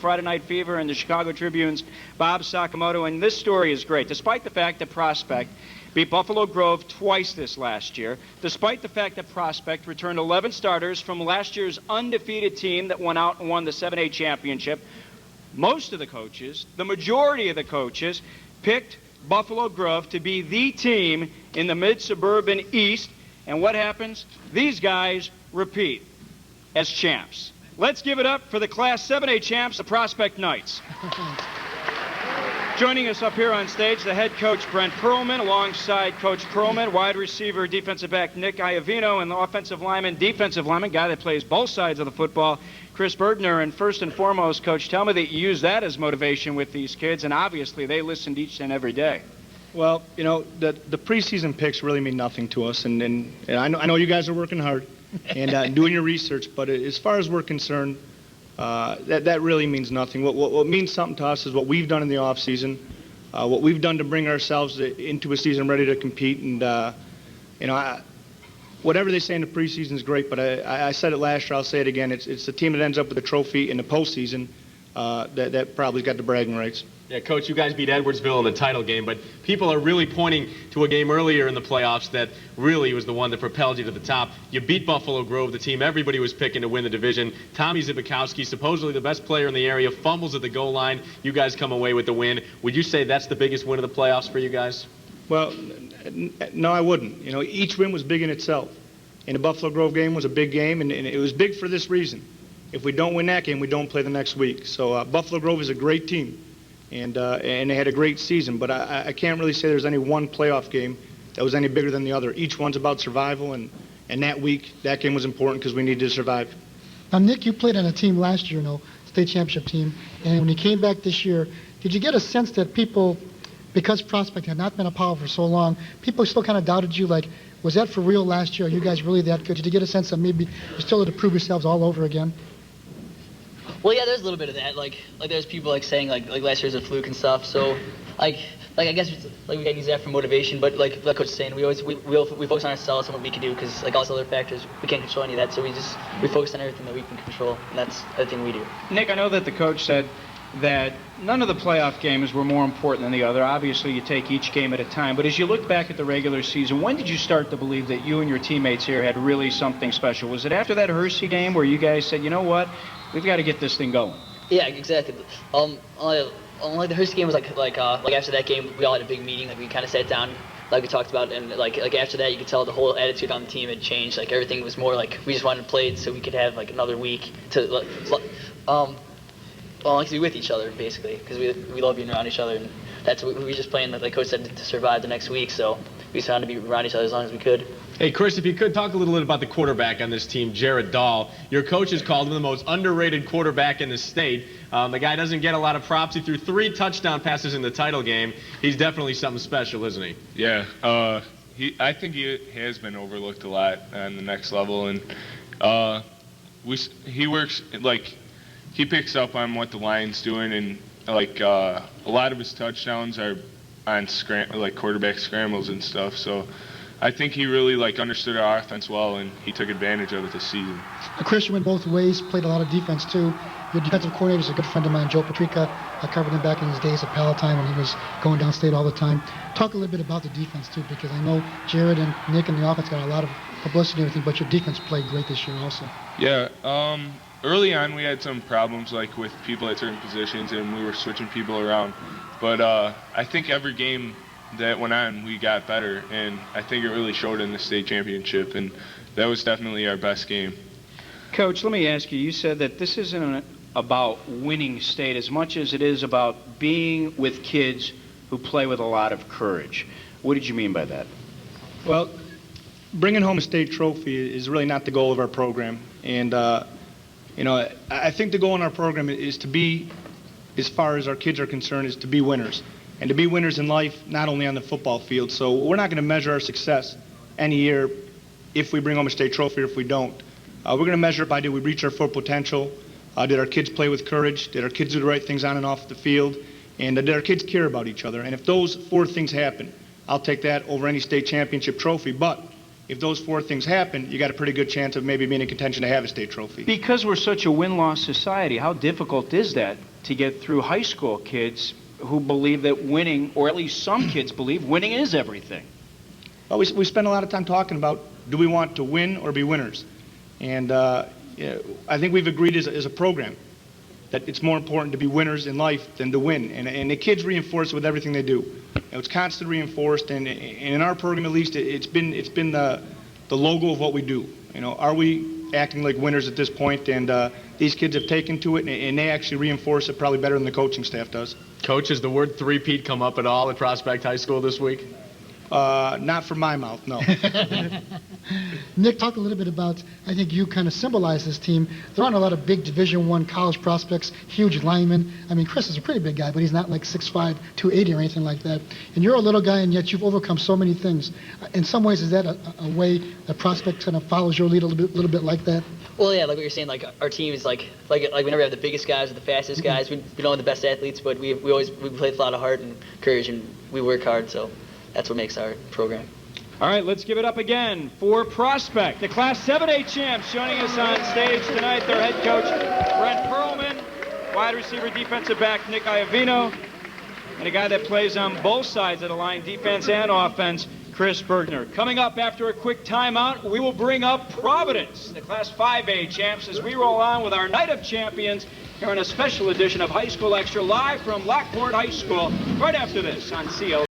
Friday Night Fever and the Chicago Tribune's Bob Sakamoto, and this story is great. Despite the fact that Prospect beat Buffalo Grove twice this last year, despite the fact that Prospect returned 11 starters from last year's undefeated team that went out and won the 7A championship, most of the coaches, the majority of the coaches, picked Buffalo Grove to be the team in the mid-suburban East, and what happens? These guys repeat as champs. Let's give it up for the Class 7A champs, the Prospect Knights. Joining us up here on stage, the head coach, Brent Perlman, alongside Coach Perlman, wide receiver, defensive back, Nick Iovino, and the offensive lineman, guy that plays both sides of the football, Chris Bergner. And first and foremost, Coach, tell me that you use that as motivation with these kids, and obviously they listened each and every day. Well, you know, the preseason picks really mean nothing to us, and I know you guys are working hard and doing your research, but as far as we're concerned, that really means nothing. What means something to us is what we've done in the off season, what we've done to bring ourselves into a season ready to compete. And you know, whatever they say in the preseason is great, but I said it last year, I'll say it again. It's the team that ends up with the trophy in the postseason that probably got the bragging rights. Yeah, Coach, you guys beat Edwardsville in the title game, but people are really pointing to a game earlier in the playoffs that really was the one that propelled you to the top. You beat Buffalo Grove, the team everybody was picking to win the division. Tommy Zibikowski, supposedly the best player in the area, fumbles at the goal line. You guys come away with the win. Would you say that's the biggest win of the playoffs for you guys? Well, no, I wouldn't. You know, each win was big in itself. And the Buffalo Grove game was a big game, and it was big for this reason. If we don't win that game, we don't play the next week. So Buffalo Grove is a great team. And they had a great season, but I can't really say there's any one playoff game that was any bigger than the other. Each one's about survival, and that week, that game was important because we needed to survive. Now, Nick, you played on a team last year, you know, state championship team, and when you came back this year, did you get a sense that people, because Prospect had not been a power for so long, people still kind of doubted you, like, was that for real last year? Are you guys really that good? Did you get a sense that maybe you still had to prove yourselves all over again? Well, yeah, there's a little bit of that. Like there's people saying like last year's a fluke and stuff. So like I guess we can use that for motivation. But like Coach was saying, we focus on ourselves and what we can do, because like all those other factors, we can't control any of that. So we focus on everything that we can control, and that's everything we do. Nick, I know that the coach said that none of the playoff games were more important than the other. Obviously, you take each game at a time. But as you look back at the regular season, when did you start to believe that you and your teammates here had really something special? Was it after that Hershey game where you guys said, you know what, we've got to get this thing going? Yeah, exactly. Like the Hershey game was like after that game, we all had a big meeting. Like we kind of sat down, like we talked about, and like after that, you could tell the whole attitude on the team had changed. Like everything was more like we just wanted to play so we could have like another week to to be with each other, basically, because we love being around each other, and that's what we were just playing, like Coach said, to survive the next week. So we just wanted to be around each other as long as we could. Hey, Chris, if you could talk a little bit about the quarterback on this team, Jared Dahl. Your coach has called him the most underrated quarterback in the state. The guy doesn't get a lot of props. He threw 3 touchdown passes in the title game. He's definitely something special, isn't he? Yeah, I think he has been overlooked a lot on the next level, and he works like. He picks up on what the line's doing, and like a lot of his touchdowns are on quarterback scrambles and stuff. So I think he really understood our offense well, and he took advantage of it this season. Chris went both ways, played a lot of defense too. Your defensive coordinator is a good friend of mine, Joe Patrica. I covered him back in his days at Palatine when he was going downstate all the time. Talk a little bit about the defense too, because I know Jared and Nick and the offense got a lot of publicity and everything, but your defense played great this year also. Yeah. Early on, we had some problems with people at certain positions, and we were switching people around. But I think every game that went on, we got better, and I think it really showed in the state championship, and that was definitely our best game. Coach, let me ask you, you said that this isn't about winning state as much as it is about being with kids who play with a lot of courage. What did you mean by that? Well, bringing home a state trophy is really not the goal of our program, and you know, I think the goal in our program is to be, as far as our kids are concerned, is to be winners. And to be winners in life, not only on the football field. So we're not going to measure our success any year if we bring home a state trophy or if we don't. We're going to measure it by, did we reach our full potential? Did our kids play with courage? Did our kids do the right things on and off the field? And did our kids care about each other? And if those 4 things happen, I'll take that over any state championship trophy. But if those 4 things happen, you got a pretty good chance of maybe being in contention to have a state trophy. Because we're such a win-loss society, how difficult is that to get through high school kids who believe that winning, or at least some kids believe winning is everything? Well, we spend a lot of time talking about, do we want to win or be winners? And I think we've agreed as a program that it's more important to be winners in life than to win. And the kids reinforce it with everything they do. It's constantly reinforced, and in our program at least, it's been the logo of what we do. Are we acting like winners at this point? And these kids have taken to it, and they actually reinforce it probably better than the coaching staff does. Coach, has the word three-peat come up at all at Prospect High School this week? Not from my mouth, no. Nick, talk a little bit about, I think you kind of symbolize this team. There aren't a lot of big Division I college prospects, huge linemen. I mean, Chris is a pretty big guy, but he's not like 6'5", 280 or anything like that. And you're a little guy, and yet you've overcome so many things. In some ways, is that a way that Prospect kind of follows your lead a little bit like that? Well, yeah, like what you're saying, like our team is like we never have the biggest guys or the fastest guys. We don't have the best athletes, but we play with a lot of heart and courage, and we work hard. So that's what makes our program. All right, let's give it up again for Prospect, the Class 7A champs. Joining us on stage tonight, their head coach, Brent Perlman, wide receiver, defensive back, Nick Iovino, and a guy that plays on both sides of the line, defense and offense, Chris Bergner. Coming up after a quick timeout, we will bring up Providence, the Class 5A champs, as we roll on with our Night of Champions here on a special edition of High School Extra, live from Lockport High School, right after this on CL.